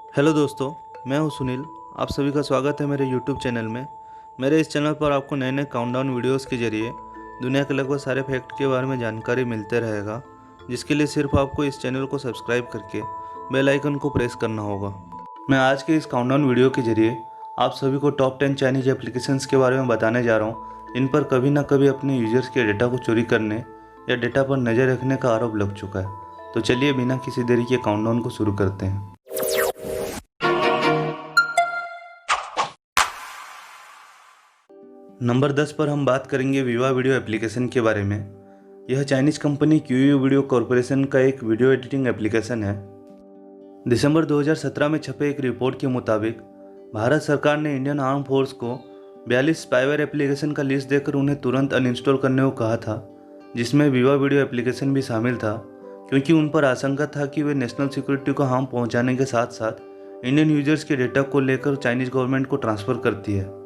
Hello दोस्तों, मैं हूं सुनील। आप सभी का स्वागत है मेरे यूट्यूब चैनल में। मेरे इस चैनल पर आपको नए नए काउंटडाउन वीडियोस के जरिए दुनिया के लगभग सारे फैक्ट के बारे में जानकारी मिलते रहेगा, जिसके लिए सिर्फ आपको इस चैनल को सब्सक्राइब करके बेल आइकन को प्रेस करना होगा। मैं आज के इस काउंटडाउन वीडियो के जरिए आप सभी को टॉप 10 चाइनीज एप्लीकेशंस के बारे में बताने जा रहा हूँ, इन पर कभी ना कभी अपने यूजर्स के डेटा को चोरी करने या डेटा पर नज़र रखने का आरोप लग चुका है। तो चलिए बिना किसी देरी के काउंटडाउन को शुरू करते हैं। नंबर 10 पर हम बात करेंगे विवा वीडियो एप्लीकेशन के बारे में। यह चाइनीज कंपनी क्यूयू वीडियो कॉरपोरेशन का एक वीडियो एडिटिंग एप्लीकेशन है। दिसंबर 2017 में छपे एक रिपोर्ट के मुताबिक भारत सरकार ने इंडियन आर्म फोर्स को 42 स्पाईवेयर एप्लीकेशन का लिस्ट देकर उन्हें तुरंत अनइंस्टॉल करने को कहा था, जिसमें विवा वीडियो एप्लीकेशन भी शामिल था, क्योंकि उन पर आशंका था कि वे नेशनल सिक्योरिटी को हार्म पहुंचाने के साथ साथ इंडियन यूजर्स के डेटा को लेकर चाइनीज गवर्नमेंट को ट्रांसफ़र करती है।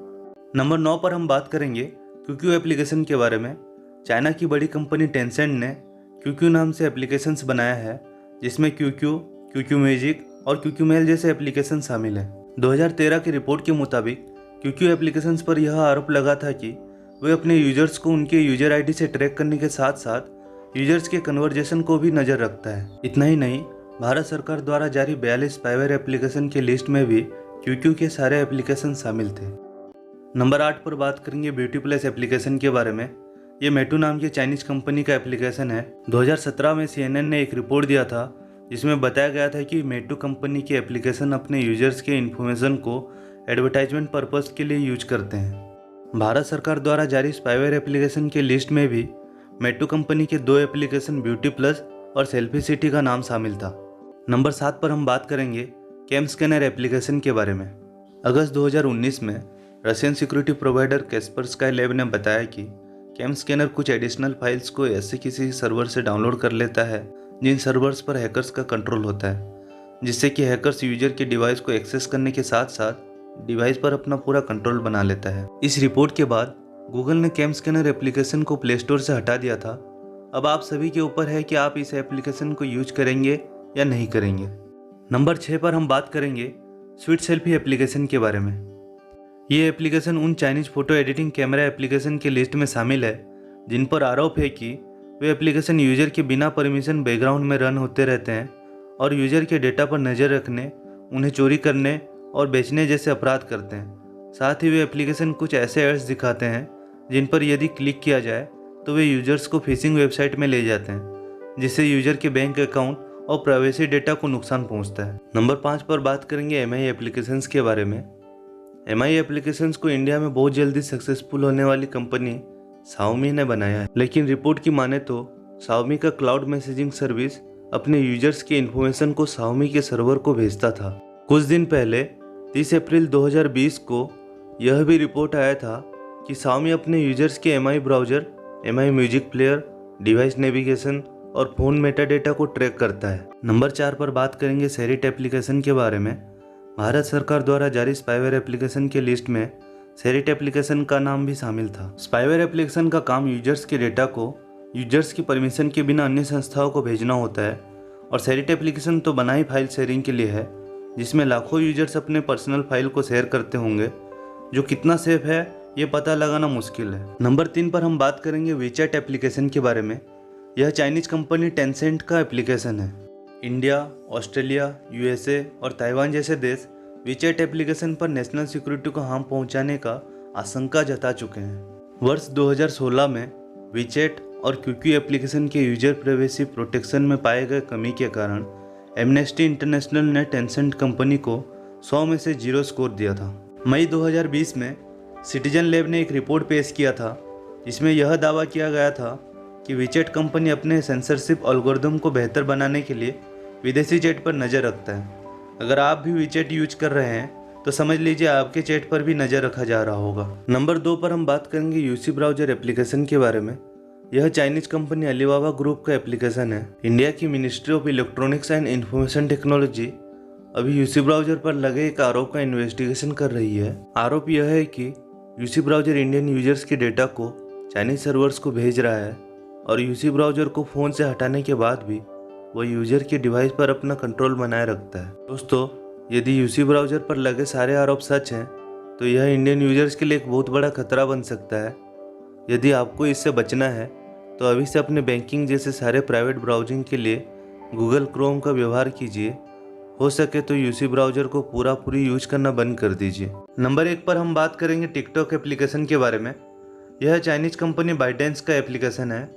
नंबर 9 पर हम बात करेंगे क्यूक्यू एप्लीकेशन के बारे में। चाइना की बड़ी कंपनी टेंसेंट ने क्यूक्यू नाम से एप्लीकेशंस बनाया है, जिसमें क्यूक्यू, क्यूक्यू म्यूजिक और क्यूक्यू मेल जैसे एप्लीकेशन शामिल हैं। 2013 की रिपोर्ट के मुताबिक क्यूक्यू एप्लीकेशंस पर यह आरोप लगा था कि वे अपने यूजर्स को उनके यूजर आईडी से ट्रैक करने के साथ साथ यूजर्स के कन्वर्जेशन को भी नज़र रखता है। इतना ही नहीं, भारत सरकार द्वारा जारी 42 स्पाईवेयर एप्लीकेशन की लिस्ट में भी क्यूक्यू के सारे एप्लीकेशन शामिल थे। नंबर 8 पर बात करेंगे ब्यूटी प्लस एप्लीकेशन के बारे में। ये मेटू नाम की चाइनीज कंपनी का एप्लीकेशन है। 2017 में CNN ने एक रिपोर्ट दिया था, जिसमें बताया गया था कि मेटू कंपनी के एप्लीकेशन अपने यूजर्स के इन्फॉर्मेशन को एडवर्टाइजमेंट पर्पस के लिए यूज करते हैं। भारत सरकार द्वारा जारी स्पाईवेयर एप्लीकेशन की लिस्ट में भी मेटू कंपनी के 2 एप्लीकेशन ब्यूटी प्लस और सेल्फी सिटी का नाम शामिल था। नंबर 7 पर हम बात करेंगे कैम स्कैनर एप्लीकेशन के बारे में। अगस्त 2019 में Russian security provider Kaspersky lab ने बताया कि कैम स्कैनर कुछ एडिशनल फाइल्स को ऐसे किसी सर्वर से डाउनलोड कर लेता है जिन सर्वर्स पर हैकर्स का कंट्रोल होता है, जिससे कि हैकर्स यूजर के डिवाइस को एक्सेस करने के साथ साथ डिवाइस पर अपना पूरा कंट्रोल बना लेता है। इस रिपोर्ट के बाद गूगल ने कैम स्कैनर एप्लीकेशन को प्ले स्टोर से हटा दिया था। अब आप सभी के ऊपर है कि आप इस एप्लीकेशन को यूज करेंगे या नहीं करेंगे। नंबर 6 पर हम बात करेंगे स्वीट सेल्फी एप्लीकेशन के बारे में। ये एप्लीकेशन उन Chinese photo editing camera application की लिस्ट में शामिल है जिन पर आरोप है कि वे एप्लीकेशन यूजर के बिना परमिशन बैकग्राउंड में रन होते रहते हैं और यूजर के डेटा पर नज़र रखने, उन्हें चोरी करने और बेचने जैसे अपराध करते हैं। साथ ही वे एप्लीकेशन कुछ ऐसे एड्स दिखाते हैं जिन पर यदि क्लिक किया जाए तो वे यूजर्स को फिशिंग वेबसाइट में ले जाते हैं, जिससे यूजर के बैंक अकाउंट और प्राइवेसी डेटा को नुकसान पहुँचता है। नंबर 5 पर बात करेंगे MI एप्लीकेशंस के बारे में। MI एप्लीकेशंस को इंडिया में बहुत जल्दी सक्सेसफुल होने वाली कंपनी Xiaomi ने बनाया है, लेकिन रिपोर्ट की माने तो Xiaomi का क्लाउड मैसेजिंग सर्विस अपने यूजर्स के इन्फॉर्मेशन को Xiaomi के सर्वर को भेजता था। कुछ दिन पहले 30 अप्रैल 2020 को यह भी रिपोर्ट आया था कि Xiaomi अपने यूजर्स के MI browser, MI music player, device navigation और फ़ोन मेटाडेटा को ट्रैक करता है। नंबर 4 पर बात करेंगे सेरिट एप्लीकेशन के बारे में। भारत सरकार द्वारा जारी स्पाईवेयर एप्लीकेशन की लिस्ट में सेरिट एप्लीकेशन का नाम भी शामिल था। स्पाईवेयर एप्लीकेशन का काम यूजर्स के डेटा को यूजर्स की परमिशन के बिना अन्य संस्थाओं को भेजना होता है, और सेरिट एप्लीकेशन तो बना ही फाइल शेयरिंग के लिए है, जिसमें लाखों यूजर्स अपने पर्सनल फाइल को शेयर करते होंगे। जो कितना सेफ है ये पता लगाना मुश्किल है। नंबर 3 पर हम बात करेंगे वीचैट एप्लीकेशन के बारे में। यह चाइनीज कंपनी टेंसेंट का एप्लीकेशन है। इंडिया, ऑस्ट्रेलिया, USA और ताइवान जैसे देश वीचैट एप्लीकेशन पर नेशनल सिक्योरिटी को हार्म पहुंचाने का आशंका जता चुके हैं। वर्ष 2016 में वीचैट और क्यूक्यू एप्लीकेशन के यूजर प्राइवेसी प्रोटेक्शन में पाए गए कमी के कारण एमनेस्टी इंटरनेशनल ने टेंसेंट कंपनी को 100 में से 0 स्कोर दिया था। मई 2020 में सिटीजन लैब ने एक रिपोर्ट पेश किया था, जिसमें यह दावा किया गया था कि वीचैट कंपनी अपने सेंसरशिप एल्गोरिदम को बेहतर बनाने के लिए विदेशी चैट पर नज़र रखता है। अगर आप भी वीचैट यूज कर रहे हैं तो समझ लीजिए आपके चैट पर भी नज़र रखा जा रहा होगा। नंबर 2 पर हम बात करेंगे यूसी ब्राउज़र एप्लीकेशन के बारे में। यह चाइनीज कंपनी अलीबाबा ग्रुप का एप्लीकेशन है। इंडिया की ministry of electronics and information technology अभी यूसी ब्राउज़र पर लगे एक आरोप का इन्वेस्टिगेशन कर रही है। आरोप यह है कि यूसी ब्राउज़र इंडियन यूजर्स के डेटा को चाइनीज सर्वर्स को भेज रहा है, और यूसी ब्राउज़र को फ़ोन से हटाने के बाद भी वह यूज़र के डिवाइस पर अपना कंट्रोल बनाए रखता है। दोस्तों, यदि यूसी ब्राउज़र पर लगे सारे आरोप सच हैं तो यह इंडियन यूजर्स के लिए एक बहुत बड़ा खतरा बन सकता है। यदि आपको इससे बचना है तो अभी से अपने बैंकिंग जैसे सारे प्राइवेट ब्राउजिंग के लिए गूगल क्रोम का व्यवहार कीजिए। हो सके तो यूसी ब्राउज़र को पूरी यूज करना बंद कर दीजिए। नंबर 1 पर हम बात करेंगे टिकटॉक एप्लीकेशन के बारे में। यह चाइनीज कंपनी बाइटेंस का एप्लीकेशन है।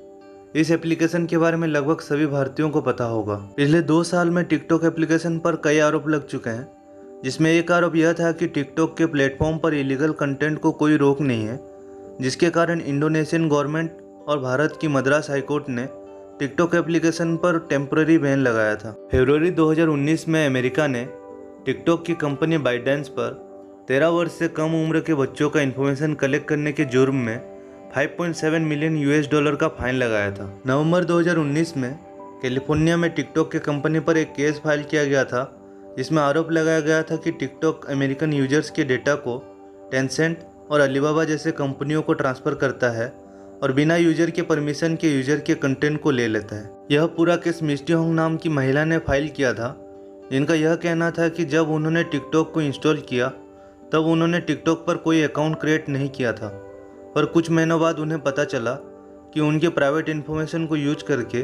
इस एप्लीकेशन के बारे में लगभग सभी भारतीयों को पता होगा। पिछले 2 साल में टिकटॉक एप्लीकेशन पर कई आरोप लग चुके हैं, जिसमें एक आरोप यह था कि टिकटॉक के प्लेटफॉर्म पर इलीगल कंटेंट को कोई रोक नहीं है, जिसके कारण इंडोनेशियन गवर्नमेंट और भारत की मद्रास हाईकोर्ट ने टिकटॉक एप्लीकेशन पर टेम्पररी बैन लगाया था। फरवरी 2019 में अमेरिका ने टिकटॉक की कंपनी बाइटेंस पर 13 वर्ष से कम उम्र के बच्चों का इन्फॉर्मेशन कलेक्ट करने के जुर्म में $5.7 मिलियन का फाइन लगाया था। नवंबर 2019 में कैलिफोर्निया में टिकटॉक के कंपनी पर एक केस फाइल किया गया था, जिसमें आरोप लगाया गया था कि टिकटॉक अमेरिकन यूजर्स के डेटा को टेंसेंट और अलीबाबा जैसे कंपनियों को ट्रांसफ़र करता है और बिना यूजर के परमिशन के यूजर के कंटेंट को ले लेता है। यह पूरा केस मिस्टी होंग नाम की महिला ने फाइल किया था, जिनका यह कहना था कि जब उन्होंने टिकटॉक को इंस्टॉल किया तब उन्होंने टिकटॉक पर कोई अकाउंट क्रिएट नहीं किया था, पर कुछ महीनों बाद उन्हें पता चला कि उनके प्राइवेट इन्फॉर्मेशन को यूज करके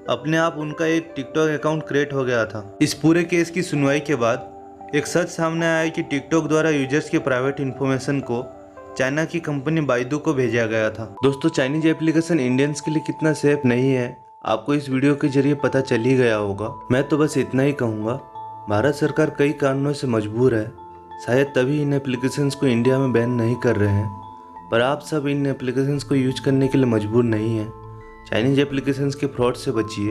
अपने आप उनका एक टिकटॉक अकाउंट क्रिएट हो गया था। इस पूरे केस की सुनवाई के बाद एक सच सामने आया कि टिकटॉक द्वारा यूजर्स के प्राइवेट इन्फॉर्मेशन को चाइना की कंपनी बाइडू को भेजा गया था। दोस्तों, चाइनीज एप्लीकेशन इंडियंस के लिए कितना सेफ नहीं है आपको इस वीडियो के जरिए पता चल ही गया होगा। मैं तो बस इतना ही कहूँगा, भारत सरकार कई कारणों से मजबूर है, शायद तभी इन एप्लीकेशंस को इंडिया में बैन नहीं कर रहे हैं, पर आप सब इन एप्लीकेशंस को यूज करने के लिए मजबूर नहीं हैं। चाइनीज एप्लीकेशंस के फ्रॉड से बचिए,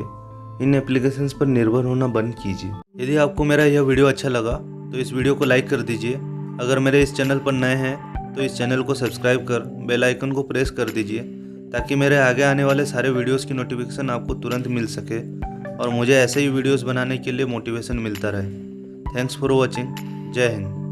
इन एप्लीकेशंस पर निर्भर होना बंद कीजिए। यदि आपको मेरा यह वीडियो अच्छा लगा तो इस वीडियो को लाइक कर दीजिए। अगर मेरे इस चैनल पर नए हैं तो इस चैनल को सब्सक्राइब कर बेल आइकन को प्रेस कर दीजिए, ताकि मेरे आगे आने वाले सारे वीडियोस की नोटिफिकेशन आपको तुरंत मिल सके और मुझे ऐसे ही वीडियोस बनाने के लिए मोटिवेशन मिलता रहे। Thanks for watching. जय हिंद।